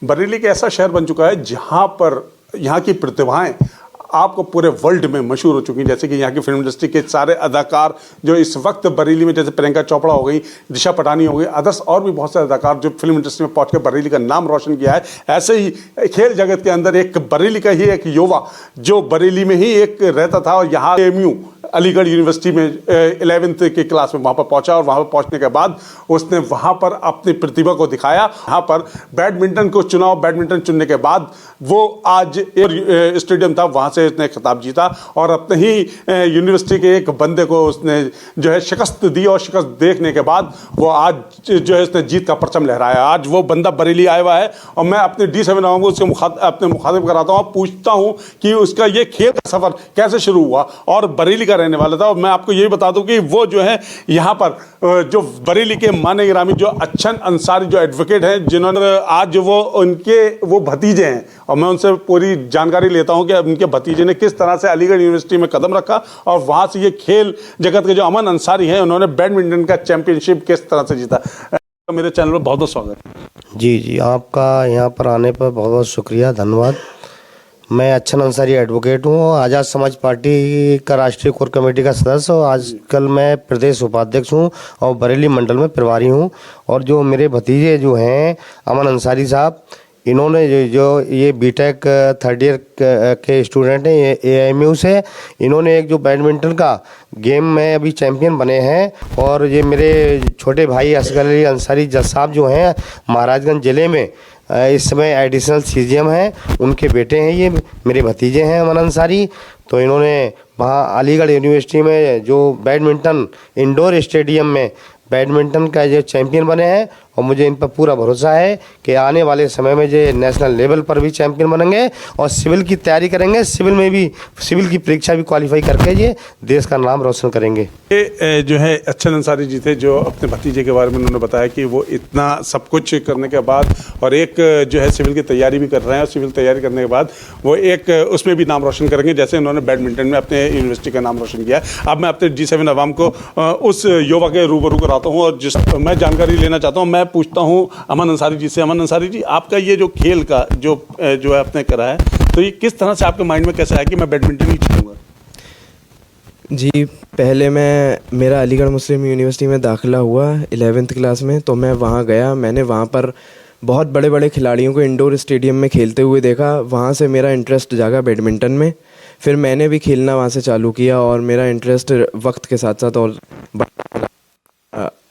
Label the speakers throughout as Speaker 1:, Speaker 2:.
Speaker 1: बरेली एक ऐसा शहर बन चुका है जहां पर यहाँ की प्रतिभाएं आपको पूरे वर्ल्ड में मशहूर हो चुकी हैं। जैसे कि यहाँ की फिल्म इंडस्ट्री के सारे अदाकार जो इस वक्त बरेली में, जैसे प्रियंका चोपड़ा हो गई, दिशा पटानी हो गई, अदर्स और भी बहुत से अदाकार जो फिल्म इंडस्ट्री में पहुँच कर बरेली का नाम रोशन किया है। ऐसे ही खेल जगत के अंदर एक बरेली का ही एक युवा जो बरेली में ही एक रहता था और यहाँ AMU अलीगढ़ यूनिवर्सिटी में 11th की क्लास में वहाँ पर पहुँचा और वहाँ पर पहुँचने के बाद उसने वहाँ पर अपनी प्रतिभा को दिखाया। यहाँ पर बैडमिंटन को चुना और बैडमिंटन चुनने के बाद वो आज स्टेडियम था, वहाँ से उसने खिताब जीता और अपने ही यूनिवर्सिटी के एक बंदे को उसने जो है शिकस्त दी और शिकस्त देखने के बाद वो आज जो है उसने जीत का परचम लहराया। आज वो बंदा बरेली आया हुआ है और मैं अपने D7 आऊँगा उससे अपने मुखातिब कराता हूँ, पूछता हूँ कि उसका ये खेल का सफ़र कैसे शुरू हुआ और बरेली का रहने वाला था। और मैं आपको यही बता दूं कि वो जो है यहाँ पर जो बरेली के माने गिरामी जो अच्छन अंसारी जो एडवोकेट हैं, जिन्होंने आज वो भतीजे हैं और मैं उनसे पूरी जानकारी लेता हूं कि उनके भतीजे ने किस तरह से अलीगढ़ यूनिवर्सिटी में कदम रखा और वहां से ये खेल जगत के जो अमन अंसारी हैं उन्होंने बैडमिंटन का चैंपियनशिप किस तरह से जीता। मेरे चैनल पर बहुत बहुत स्वागत।
Speaker 2: जी, आपका यहाँ पर आने पर बहुत बहुत शुक्रिया, धन्यवाद। मैं अच्छन अंसारी एडवोकेट हूँ, आज़ाद समाज पार्टी का राष्ट्रीय कोर कमेटी का सदस्य और आजकल मैं प्रदेश उपाध्यक्ष हूँ और बरेली मंडल में प्रभारी हूँ। और जो मेरे भतीजे जो हैं अमन अंसारी साहब, इन्होंने जो ये बीटेक 3rd ईयर के स्टूडेंट हैं, ये AMU से, इन्होंने एक जो बैडमिंटन का गेम में अभी चैंपियन बने हैं। और ये मेरे छोटे भाई असगर अली अंसारी जज साहब जो हैं महाराजगंज ज़िले में इस समय एडिशनल CGM हैं, उनके बेटे हैं, ये मेरे भतीजे हैं अमन अंसारी। तो इन्होंने वहाँ अलीगढ़ यूनिवर्सिटी में जो बैडमिंटन इंडोर स्टेडियम में बैडमिंटन का जो चैंपियन बने हैं और मुझे इन पर पूरा भरोसा है कि आने वाले समय में जो नेशनल लेवल पर भी चैंपियन बनेंगे और सिविल की तैयारी करेंगे, सिविल की परीक्षा भी क्वालिफाई करके ये देश का नाम रोशन करेंगे।
Speaker 1: ये जो है अच्छन अंसारी जी थे जो अपने भतीजे के बारे में उन्होंने बताया कि वो इतना सब कुछ करने के बाद और एक जो है सिविल की तैयारी भी कर रहे हैं और सिविल तैयारी करने के बाद वो एक उसमें भी नाम रोशन करेंगे जैसे उन्होंने बैडमिंटन में अपने यूनिवर्सिटी का नाम रोशन किया। अब मैं अपने D7 अवाम को उस युवा के रूबरू कराता हूँ और जिस मैं जानकारी लेना चाहता हूँ, मैं पूछता हूँ अमन अंसारी जी से। अमन अंसारी जी, आपका ये जो खेल का जो है आपने करा है, तो ये किस तरह से आपके माइंड में कैसे आया कि मैं बैडमिंटन ही चुनूंगा?
Speaker 3: जी, पहले मेरा अलीगढ़ मुस्लिम यूनिवर्सिटी में दाखिला हुआ 11th क्लास में, तो मैं वहाँ गया। मैंने वहाँ पर बहुत बड़े बड़े खिलाड़ियों को इंडोर स्टेडियम में खेलते हुए देखा। वहाँ से मेरा इंटरेस्ट जागा बैडमिंटन में। फिर मैंने भी खेलना वहाँ से चालू किया और मेरा इंटरेस्ट वक्त के साथ साथ और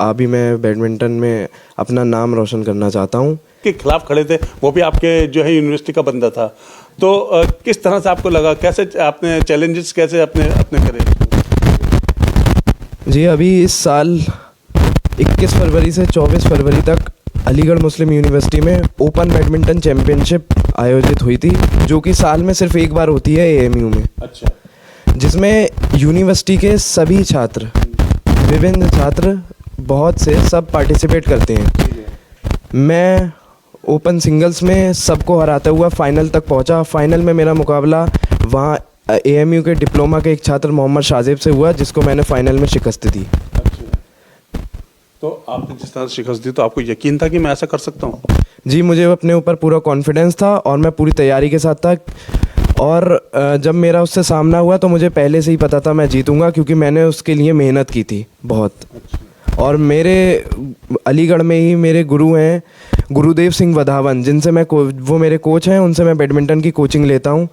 Speaker 3: अभी मैं बैडमिंटन में अपना नाम रोशन करना चाहता हूँ।
Speaker 1: के खिलाफ खड़े थे, वो भी आपके जो है यूनिवर्सिटी का बंदा था, तो किस तरह से आपको लगा, कैसे आपने चैलेंजेस कैसे अपने करे?
Speaker 3: जी, अभी इस साल 21 फरवरी से 24 फरवरी तक अलीगढ़ मुस्लिम यूनिवर्सिटी में ओपन बैडमिंटन चैंपियनशिप आयोजित हुई थी, जो कि साल में सिर्फ एक बार होती है AMU में।
Speaker 1: अच्छा।
Speaker 3: जिसमें यूनिवर्सिटी के सभी छात्र, विभिन्न छात्र बहुत से सब पार्टिसिपेट करते हैं। मैं ओपन सिंगल्स में सबको हराता हुआ फाइनल तक पहुंचा। फाइनल में मेरा मुकाबला वहाँ AMU के डिप्लोमा के एक छात्र मोहम्मद शाहजेब से हुआ, जिसको मैंने फाइनल में शिकस्त दी।
Speaker 1: तो आपने जिस तरह से शिकस्त दी तो आपको यकीन था कि मैं ऐसा कर सकता हूँ?
Speaker 3: जी, मुझे अपने ऊपर पूरा कॉन्फिडेंस था और मैं पूरी तैयारी के साथ था। और जब मेरा उससे सामना हुआ तो मुझे पहले से ही पता था मैं जीतूंगा, क्योंकि मैंने उसके लिए मेहनत की थी बहुत। और मेरे अलीगढ़ में ही मेरे गुरु हैं गुरुदेव सिंह वधावन, जिनसे वो मेरे कोच हैं, उनसे मैं बैडमिंटन की कोचिंग लेता हूँ।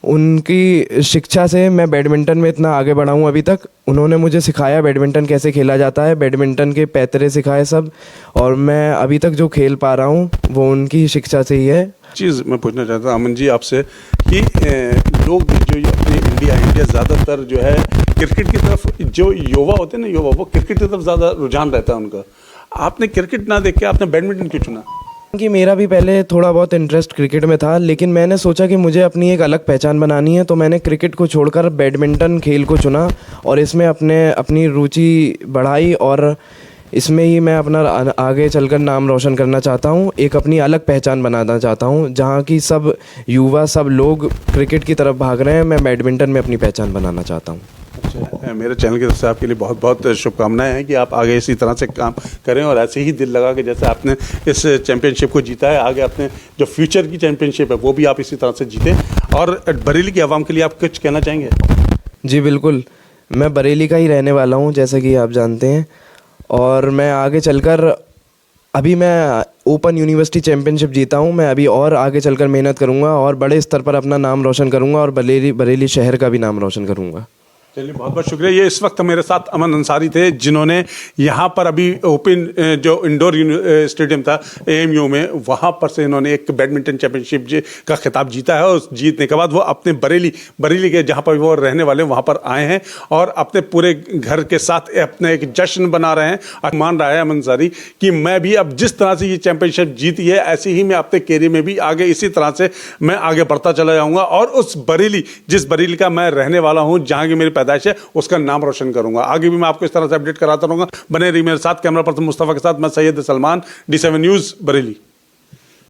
Speaker 3: उनकी शिक्षा से मैं बैडमिंटन में इतना आगे बढ़ा हूँ अभी तक। उन्होंने मुझे सिखाया बैडमिंटन कैसे खेला जाता है, बैडमिंटन के पैतरे सिखाए सब, और मैं अभी तक जो खेल पा रहा हूँ वो उनकी शिक्षा से ही है।
Speaker 1: चीज़ मैं पूछना चाहता हूँ अमन जी आपसे कि लोग जो अपने इंडिया ज़्यादातर जो है क्रिकेट की तरफ, जो युवा होते हैं ना, वो क्रिकेट की तरफ ज़्यादा रुझान रहता है उनका। आपने क्रिकेट ना देख के आपने बैडमिंटन क्यों चुना?
Speaker 3: कि मेरा भी पहले थोड़ा बहुत इंटरेस्ट क्रिकेट में था, लेकिन मैंने सोचा कि मुझे अपनी एक अलग पहचान बनानी है, तो मैंने क्रिकेट को छोड़कर बैडमिंटन खेल को चुना और इसमें अपनी रुचि बढ़ाई और इसमें ही मैं अपना आगे चलकर नाम रोशन करना चाहता हूँ। एक अपनी अलग पहचान बनाना चाहता हूँ, जहाँ की सब युवा, सब लोग क्रिकेट की तरफ भाग रहे हैं, मैं बैडमिंटन में अपनी पहचान बनाना चाहता हूँ।
Speaker 1: मेरे चैनल की तरफ से आपके लिए बहुत बहुत शुभकामनाएं हैं कि आप आगे इसी तरह से काम करें और ऐसे ही दिल लगा के जैसे आपने इस चैंपियनशिप को जीता है, आगे अपने जो फ्यूचर की चैंपियनशिप है वो भी आप इसी तरह से जीतें। और बरेली की आवाम के लिए आप कुछ कहना चाहेंगे?
Speaker 3: जी बिल्कुल, मैं बरेली का ही रहने वाला हूँ जैसा कि आप जानते हैं, और मैं आगे चलकर अभी मैं ओपन यूनिवर्सिटी चैम्पियनशिप जीता हूँ, मैं अभी और आगे चलकर मेहनत करूँगा और बड़े स्तर पर अपना नाम रोशन करूँगा और बरेली शहर का भी नाम रोशन करूँगा।
Speaker 1: चलिए बहुत बहुत शुक्रिया। ये इस वक्त मेरे साथ अमन अंसारी थे जिन्होंने यहाँ पर अभी ओपन जो इंडोर स्टेडियम था AMU में, वहाँ पर से इन्होंने एक बैडमिंटन चैंपियनशिप का खिताब जीता है। और जीतने के बाद वो अपने बरेली के जहाँ पर वो रहने वाले वहाँ पर आए हैं और अपने पूरे घर के साथ अपने एक जश्न बना रहे हैं। और मान रहा है अमन अंसारी कि मैं भी अब जिस तरह से ये चैंपियनशिप जीती है ऐसे ही मैं अपने कैरियर में भी आगे इसी तरह से मैं आगे बढ़ता चला जाऊँगा और उस जिस बरेली का मैं रहने वाला हूँ, जहाँ की मेरी पैदाइश है, उसका नाम रोशन करूंगा। आगे भी मैं आपको इस तरह से अपडेट कराता रहूंगा। बने रहिए मेरे साथ। कैमरा पर्सन मुस्तफा के साथ मैं सैयद सलमान, D7 न्यूज़ बरेली।